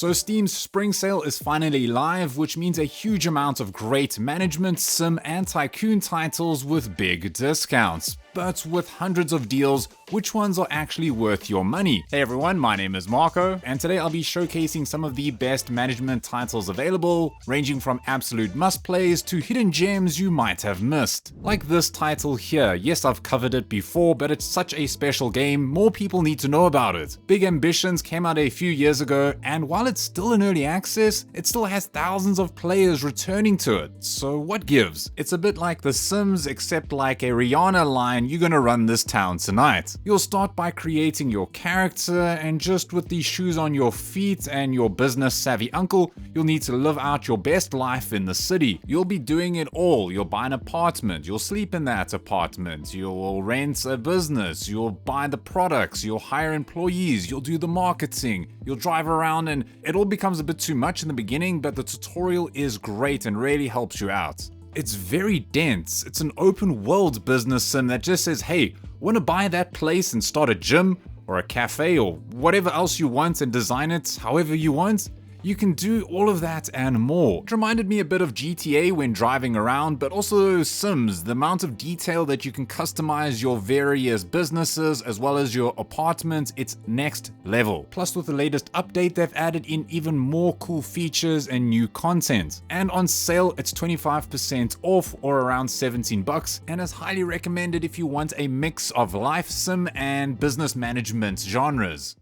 So Steam's spring sale is finally live, which means a huge amount of great management, sim and tycoon titles with big discounts. But with hundreds of deals, which ones are actually worth your money? Hey everyone, my name is Marco, and today I'll be showcasing some of the best management titles available, ranging from absolute must-plays to hidden gems you might have missed. Like this title here, yes, I've covered it before, but it's such a special game, more people need to know about it. Big Ambitions came out a few years ago, and while it's still in early access, it still has thousands of players returning to it, so what gives? It's a bit like The Sims, except like a Rihanna line, you're gonna run this town tonight. You'll start by creating your character, and just with these shoes on your feet and your business savvy uncle, you'll need to live out your best life in the city. You'll be doing it all. You'll buy an apartment, you'll sleep in that apartment, you'll rent a business, you'll buy the products, you'll hire employees, you'll do the marketing, you'll drive around, and it all becomes a bit too much in the beginning, but the tutorial is great and really helps you out. It's very dense. It's an open world business sim that just says, hey, wanna buy that place and start a gym or a cafe or whatever else you want and design it however you want? You can do all of that and more. It reminded me a bit of GTA when driving around, but also Sims, the amount of detail that you can customize your various businesses as well as your apartments, it's next level. Plus with the latest update, they've added in even more cool features and new content. And on sale, it's 25% off or around 17 bucks, and is highly recommended if you want a mix of life sim and business management genres.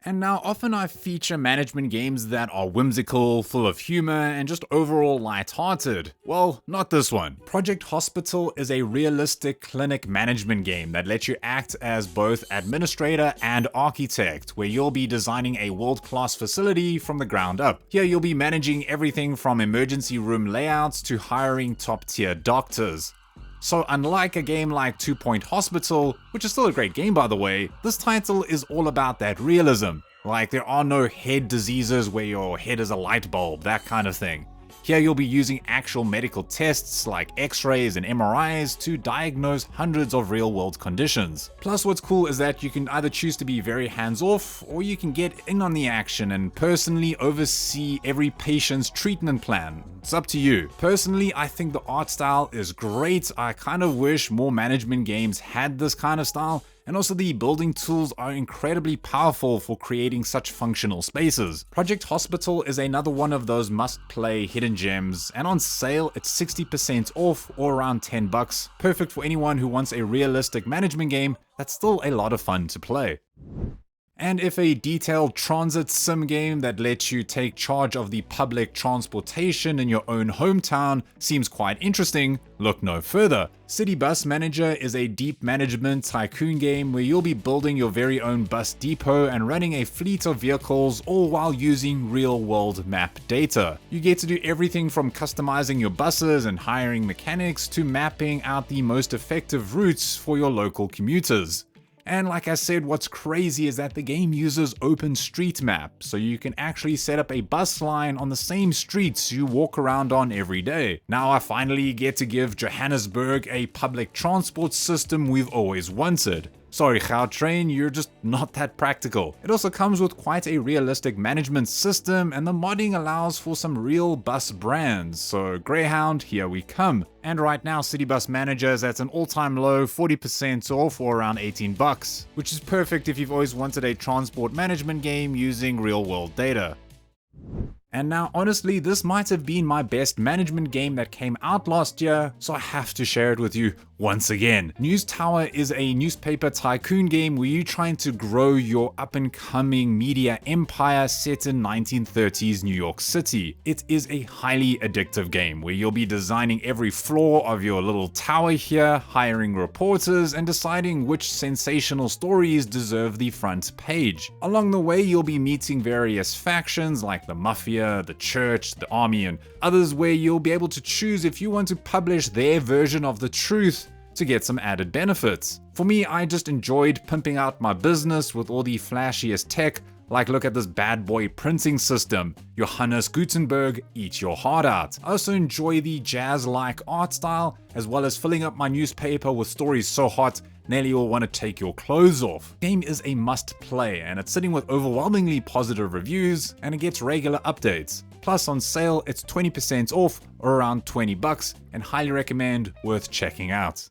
And now often I feature management games that are whimsical, full of humor, and just overall light-hearted. Well, not this one. Project Hospital is a realistic clinic management game that lets you act as both administrator and architect, where you'll be designing a world-class facility from the ground up. Here you'll be managing everything from emergency room layouts to hiring top-tier doctors. So unlike a game like 2 Point Hospital, which is still a great game by the way, this title is all about that realism. Like there are no head diseases where your head is a light bulb, that kind of thing. Here you'll be using actual medical tests like x-rays and MRIs to diagnose hundreds of real-world conditions. Plus what's cool is that you can either choose to be very hands-off, or you can get in on the action and personally oversee every patient's treatment plan. It's up to you. Personally, I think the art style is great. I kind of wish more management games had this kind of style. And also the building tools are incredibly powerful for creating such functional spaces. Project Hospital is another one of those must-play hidden gems, and on sale it's 60% off or around 10 bucks. Perfect for anyone who wants a realistic management game that's still a lot of fun to play. And if a detailed transit sim game that lets you take charge of the public transportation in your own hometown seems quite interesting, look no further. City Bus Manager is a deep management tycoon game where you'll be building your very own bus depot and running a fleet of vehicles, all while using real-world map data. You get to do everything from customizing your buses and hiring mechanics to mapping out the most effective routes for your local commuters. And like I said, what's crazy is that the game uses OpenStreetMap, so you can actually set up a bus line on the same streets you walk around on every day. Now I finally get to give Johannesburg a public transport system we've always wanted. Sorry Gautrain, you're just not that practical. It also comes with quite a realistic management system, and the modding allows for some real bus brands, so Greyhound, here we come. And right now City Bus Manager is at an all-time low 40% off or around 18 bucks, which is perfect if you've always wanted a transport management game using real-world data. And now honestly, this might have been my best management game that came out last year, so I have to share it with you once again. News Tower is a newspaper tycoon game where you're trying to grow your up-and-coming media empire set in 1930s New York City. It is a highly addictive game where you'll be designing every floor of your little tower here, hiring reporters, and deciding which sensational stories deserve the front page. Along the way, you'll be meeting various factions like the Mafia, the Church, the Army, and others where you'll be able to choose if you want to publish their version of the truth to get some added benefits. For me, I just enjoyed pimping out my business with all the flashiest tech, like look at this bad boy printing system, Johannes Gutenberg, eat your heart out. I also enjoy the jazz-like art style, as well as filling up my newspaper with stories so hot nearly you'll want to take your clothes off. The game is a must play, and it's sitting with overwhelmingly positive reviews, and it gets regular updates. Plus on sale it's 20% off or around $20, and highly recommend, worth checking out.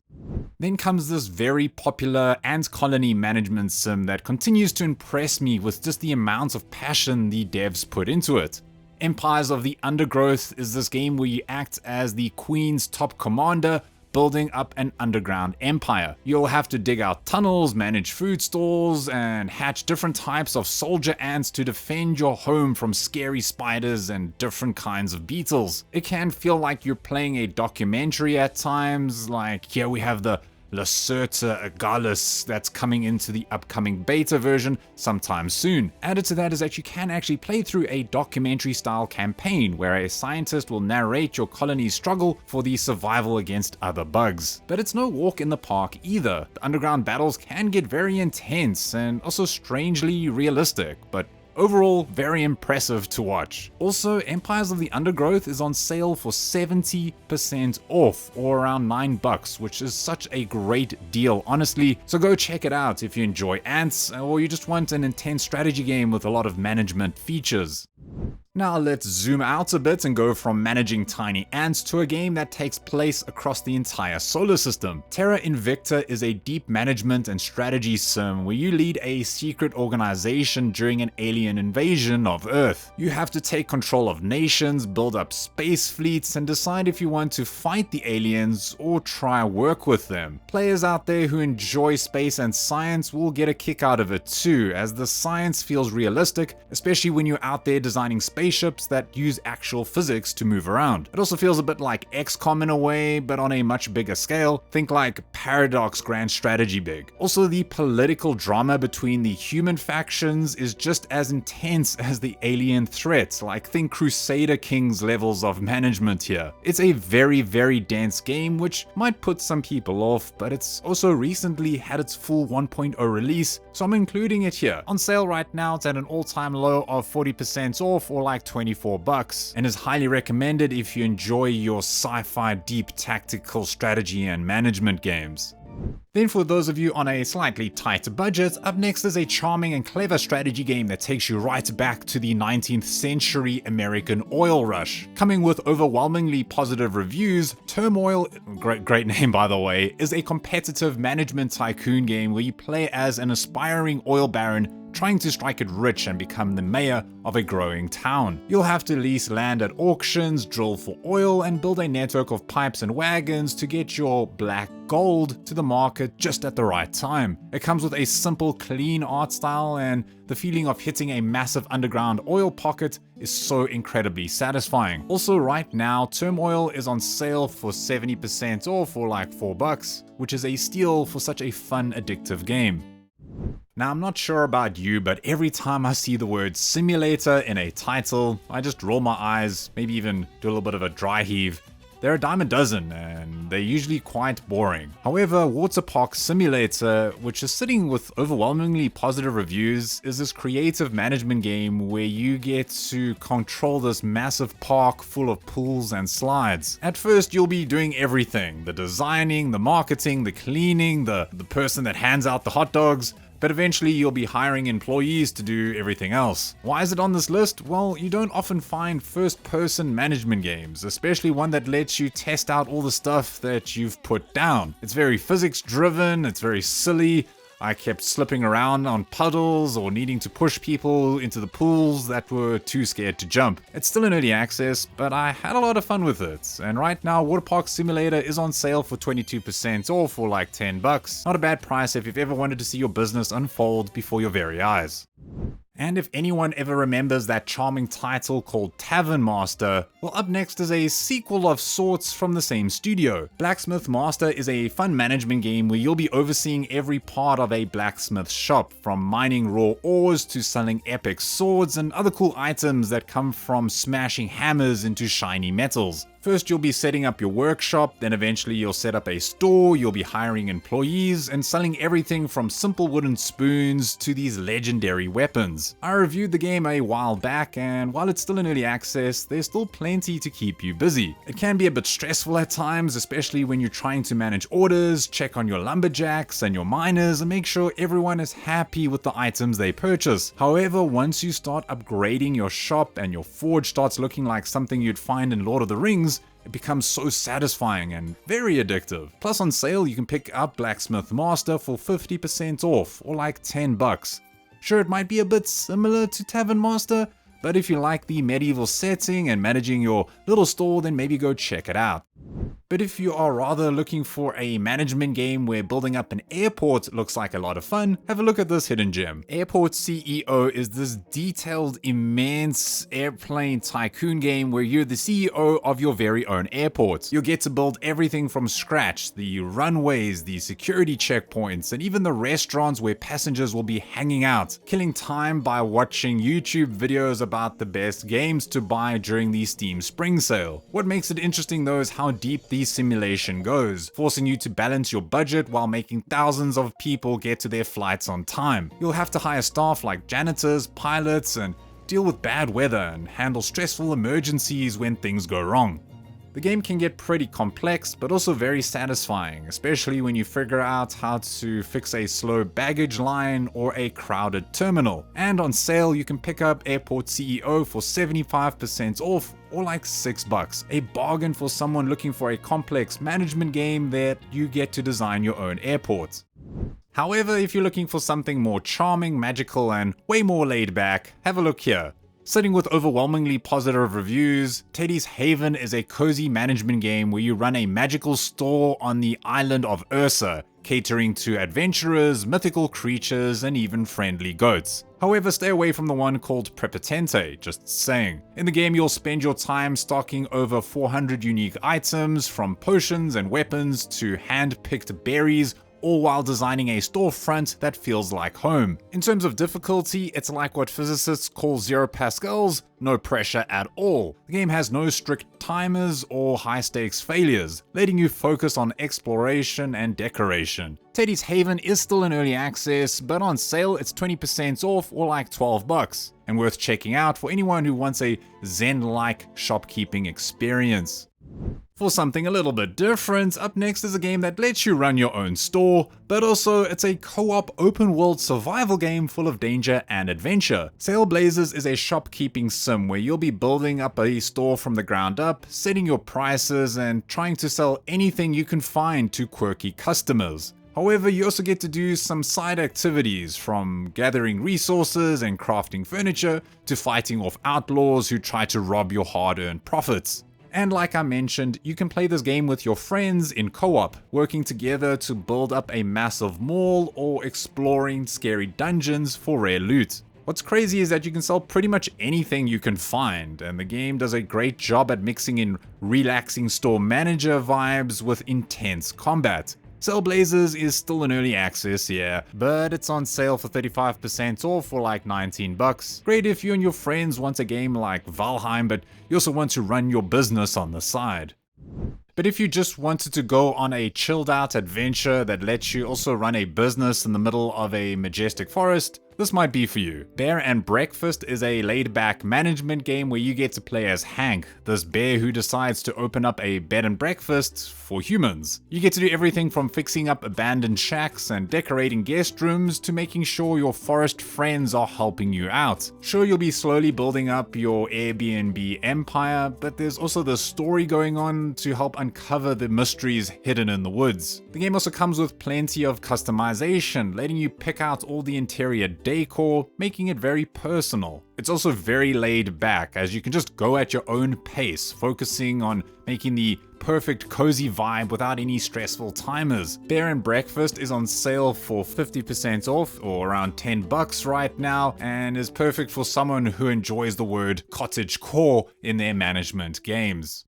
Then comes this very popular ant colony management sim that continues to impress me with just the amount of passion the devs put into it. Empires of the Undergrowth is this game where you act as the Queen's top commander, building up an underground empire. You'll have to dig out tunnels, manage food stores, and hatch different types of soldier ants to defend your home from scary spiders and different kinds of beetles. It can feel like you're playing a documentary at times, like here we have the Lacerta agalis that's coming into the upcoming beta version sometime soon. Added to that is that you can actually play through a documentary style campaign where a scientist will narrate your colony's struggle for the survival against other bugs. But it's no walk in the park either. The underground battles can get very intense and also strangely realistic, but overall, very impressive to watch. Also, Empires of the Undergrowth is on sale for 70% off, or around $9, which is such a great deal, honestly. So go check it out if you enjoy ants, or you just want an intense strategy game with a lot of management features. Now let's zoom out a bit and go from managing tiny ants to a game that takes place across the entire solar system. Terra Invicta is a deep management and strategy sim where you lead a secret organization during an alien invasion of Earth. You have to take control of nations, build up space fleets, and decide if you want to fight the aliens or try work with them. Players out there who enjoy space and science will get a kick out of it too, as the science feels realistic, especially when you're out there designing spaceships that use actual physics to move around. It also feels a bit like XCOM in a way, but on a much bigger scale. Think like Paradox Grand Strategy big. Also, the political drama between the human factions is just as intense as the alien threat, like think Crusader Kings levels of management here. It's a very dense game, which might put some people off, but it's also recently had its full 1.0 release, so I'm including it here. On sale right now, it's at an all-time low of 40% off, or like $24, and is highly recommended if you enjoy your sci-fi deep tactical strategy and management games. Then for those of you on a slightly tighter budget, up next is a charming and clever strategy game that takes you right back to the 19th century American oil rush. Coming with overwhelmingly positive reviews, Turmoil, great name by the way, is a competitive management tycoon game where you play as an aspiring oil baron trying to strike it rich and become the mayor of a growing town. You'll have to lease land at auctions, drill for oil, and build a network of pipes and wagons to get your black gold to the market just at the right time. It comes with a simple, clean art style, and the feeling of hitting a massive underground oil pocket is so incredibly satisfying. Also right now, Turmoil is on sale for 70% off, or like $4, which is a steal for such a fun, addictive game. Now, I'm not sure about you, but every time I see the word simulator in a title, I just roll my eyes, maybe even do a little bit of a dry heave. They're a dime a dozen, and they're usually quite boring. However, Waterpark Simulator, which is sitting with overwhelmingly positive reviews, is this creative management game where you get to control this massive park full of pools and slides. At first, you'll be doing everything: the designing, the marketing, the cleaning, the person that hands out the hot dogs. But eventually you'll be hiring employees to do everything else. Why is it on this list? Well, you don't often find first-person management games, especially one that lets you test out all the stuff that you've put down. It's very physics-driven, it's very silly. I kept slipping around on puddles or needing to push people into the pools that were too scared to jump. It's still in early access, but I had a lot of fun with it. And right now, Waterpark Simulator is on sale for 22% off, or like $10. Not a bad price if you've ever wanted to see your business unfold before your very eyes. And if anyone ever remembers that charming title called Tavern Master, well, up next is a sequel of sorts from the same studio. Blacksmith Master is a fun management game where you'll be overseeing every part of a blacksmith shop, from mining raw ores to selling epic swords and other cool items that come from smashing hammers into shiny metals. First, you'll be setting up your workshop, then eventually you'll set up a store, you'll be hiring employees, and selling everything from simple wooden spoons to these legendary weapons. I reviewed the game a while back, and while it's still in early access, there's still plenty to keep you busy. It can be a bit stressful at times, especially when you're trying to manage orders, check on your lumberjacks and your miners, and make sure everyone is happy with the items they purchase. However, once you start upgrading your shop and your forge starts looking like something you'd find in Lord of the Rings, it becomes so satisfying and very addictive. Plus on sale you can pick up Blacksmith Master for 50% off, or like $10. Sure, it might be a bit similar to Tavern Master, but if you like the medieval setting and managing your little store, then maybe go check it out. But if you are rather looking for a management game where building up an airport looks like a lot of fun, have a look at this hidden gem. Airport CEO is this detailed, immense airplane tycoon game where you're the CEO of your very own airport. You'll get to build everything from scratch: the runways, the security checkpoints, and even the restaurants where passengers will be hanging out, killing time by watching YouTube videos about the best games to buy during the Steam Spring Sale. What makes it interesting though is how deep the simulation goes, forcing you to balance your budget while making thousands of people get to their flights on time. You'll have to hire staff like janitors, pilots, and deal with bad weather and handle stressful emergencies when things go wrong. The game can get pretty complex, but also very satisfying, especially when you figure out how to fix a slow baggage line or a crowded terminal. And on sale, you can pick up Airport CEO for 75% off, or like $6. A bargain for someone looking for a complex management game that you get to design your own airport. However, if you're looking for something more charming, magical, and way more laid back, have a look here. Sitting with overwhelmingly positive reviews, Teddy's Haven is a cozy management game where you run a magical store on the island of Ursa, catering to adventurers, mythical creatures, and even friendly goats. However, stay away from the one called Prepotente, just saying. In the game, you'll spend your time stocking over 400 unique items, from potions and weapons to hand-picked berries, all while designing a storefront that feels like home. In terms of difficulty, it's like what physicists call 0 pascals, no pressure at all. The game has no strict timers or high-stakes failures, letting you focus on exploration and decoration. Teddy's Haven is still in early access, but on sale it's 20% off, or like $12, and worth checking out for anyone who wants a Zen-like shopkeeping experience. For something a little bit different, up next is a game that lets you run your own store, but also it's a co-op open-world survival game full of danger and adventure. Saleblazers is a shopkeeping sim where you'll be building up a store from the ground up, setting your prices, and trying to sell anything you can find to quirky customers. However, you also get to do some side activities, from gathering resources and crafting furniture to fighting off outlaws who try to rob your hard-earned profits. And like I mentioned, you can play this game with your friends in co-op, working together to build up a massive mall or exploring scary dungeons for rare loot. What's crazy is that you can sell pretty much anything you can find, and the game does a great job at mixing in relaxing store manager vibes with intense combat. Saleblazers is still in early access, yeah, but it's on sale for 35% off, for like $19. Great if you and your friends want a game like Valheim, but you also want to run your business on the side. But if you just wanted to go on a chilled out adventure that lets you also run a business in the middle of a majestic forest, this might be for you. Bear and Breakfast is a laid-back management game where you get to play as Hank, this bear who decides to open up a bed and breakfast for humans. You get to do everything from fixing up abandoned shacks and decorating guest rooms to making sure your forest friends are helping you out. Sure, you'll be slowly building up your Airbnb empire, but there's also the story going on to help uncover the mysteries hidden in the woods. The game also comes with plenty of customization, letting you pick out all the interior decor, making it very personal. It's also very laid back, as you can just go at your own pace, focusing on making the perfect cozy vibe without any stressful timers. Bear and Breakfast is on sale for 50% off, or around $10 right now, and is perfect for someone who enjoys the word cottagecore in their management games.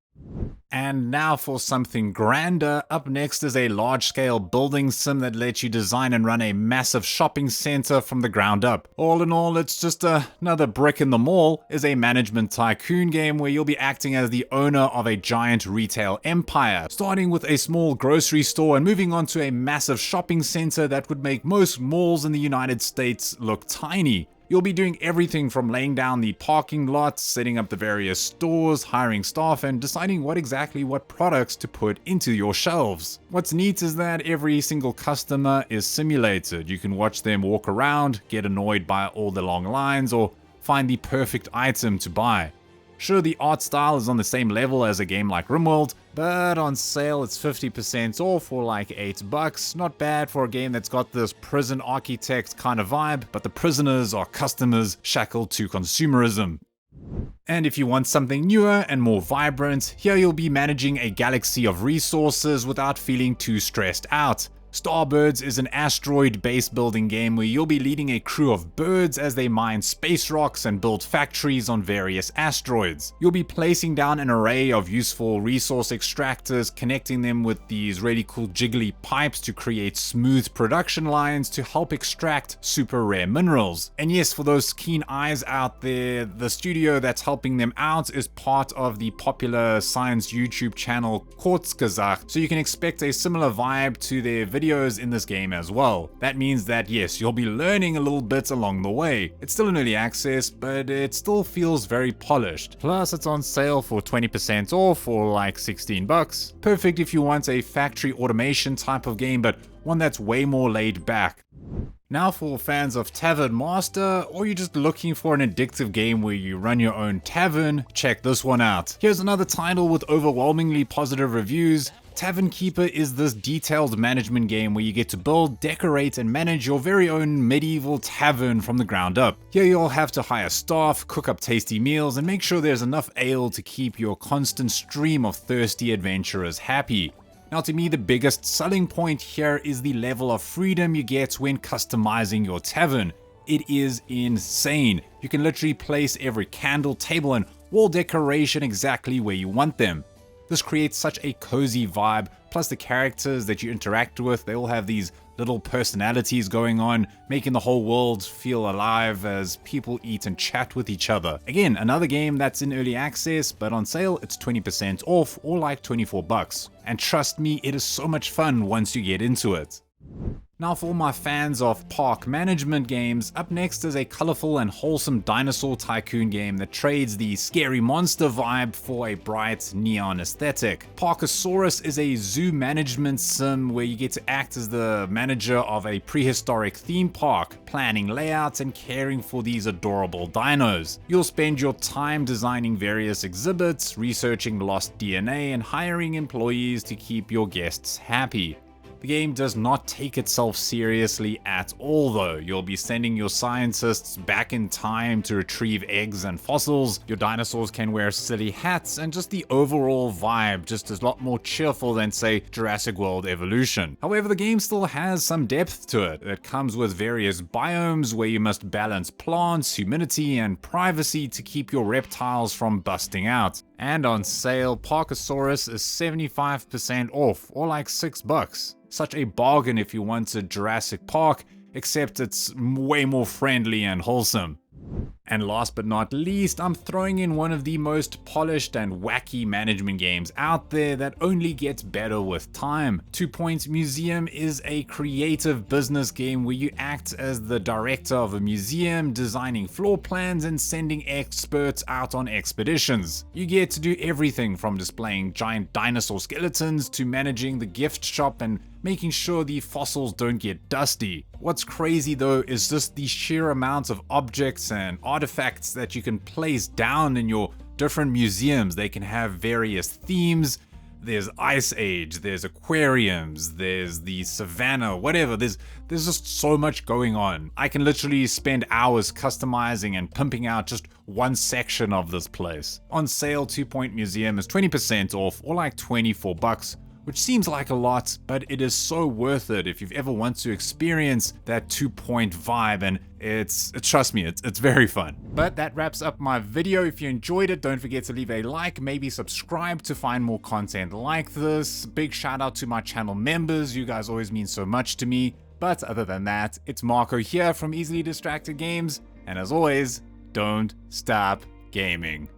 And now for something grander, up next is a large-scale building sim that lets you design and run a massive shopping center from the ground up. All in all, it's just another brick in the mall, is a management tycoon game where you'll be acting as the owner of a giant retail empire, starting with a small grocery store and moving on to a massive shopping center that would make most malls in the United States look tiny. You'll be doing everything from laying down the parking lots, setting up the various stores, hiring staff, and deciding what products to put into your shelves. What's neat is that every single customer is simulated. You can watch them walk around, get annoyed by all the long lines, or find the perfect item to buy. Sure, the art style is on the same level as a game like RimWorld, but on sale it's 50% off for like $8. Not bad for a game that's got this prison architect kind of vibe, but the prisoners are customers shackled to consumerism. And if you want something newer and more vibrant, here you'll be managing a galaxy of resources without feeling too stressed out. Starbirds is an asteroid base building game where you'll be leading a crew of birds as they mine space rocks and build factories on various asteroids. You'll be placing down an array of useful resource extractors, connecting them with these really cool jiggly pipes to create smooth production lines to help extract super rare minerals. And yes, for those keen eyes out there, the studio that's helping them out is part of the popular science YouTube channel Kurzgesagt, so you can expect a similar vibe to their videos in this game as well. That means that yes, you'll be learning a little bit along the way. It's still in early access, but it still feels very polished. Plus it's on sale for 20% off for like $16. Perfect if you want a factory automation type of game, but one that's way more laid back. Now for fans of Tavern Master, or you're just looking for an addictive game where you run your own tavern, check this one out. Here's another title with overwhelmingly positive reviews. Tavern Keeper is this detailed management game where you get to build, decorate, and manage your very own medieval tavern from the ground up. Here you'll have to hire staff, cook up tasty meals, and make sure there's enough ale to keep your constant stream of thirsty adventurers happy. Now to me, the biggest selling point here is the level of freedom you get when customizing your tavern. It is insane. You can literally place every candle, table, and wall decoration exactly where you want them. This creates such a cozy vibe, plus the characters that you interact with, they all have these little personalities going on, making the whole world feel alive as people eat and chat with each other. Again, another game that's in early access, but on sale it's 20% off or like $24. And trust me, it is so much fun once you get into it. Now for all my fans of park management games, up next is a colorful and wholesome dinosaur tycoon game that trades the scary monster vibe for a bright neon aesthetic. Parkasaurus is a zoo management sim where you get to act as the manager of a prehistoric theme park, planning layouts and caring for these adorable dinos. You'll spend your time designing various exhibits, researching lost DNA, and hiring employees to keep your guests happy. The game does not take itself seriously at all though. You'll be sending your scientists back in time to retrieve eggs and fossils, your dinosaurs can wear silly hats, and just the overall vibe just is a lot more cheerful than say Jurassic World Evolution. However, the game still has some depth to it. It comes with various biomes where you must balance plants, humidity, and privacy to keep your reptiles from busting out. And on sale, Parkasaurus is 75% off, or like $6. Such a bargain if you wanted Jurassic Park, except it's way more friendly and wholesome. And last but not least, I'm throwing in one of the most polished and wacky management games out there that only gets better with time. 2 Point Museum is a creative business game where you act as the director of a museum, designing floor plans and sending experts out on expeditions. You get to do everything from displaying giant dinosaur skeletons to managing the gift shop and making sure the fossils don't get dusty. What's crazy though is just the sheer amount of objects and artifacts that you can place down in your different museums. They can have various themes. There's Ice Age, there's aquariums, there's the savannah, whatever. There's just so much going on. I can literally spend hours customizing and pimping out just one section of this place. On sale, 2 Point Museum is 20% off or like $24. which seems like a lot, but it is so worth it if you've ever want to experience that 2-point vibe, and trust me, it's very fun. But that wraps up my video. If you enjoyed it, don't forget to leave a like, maybe subscribe to find more content like this. Big shout out to my channel members, you guys always mean so much to me. But other than that, it's Marco here from Easily Distracted Games, and as always, don't stop gaming.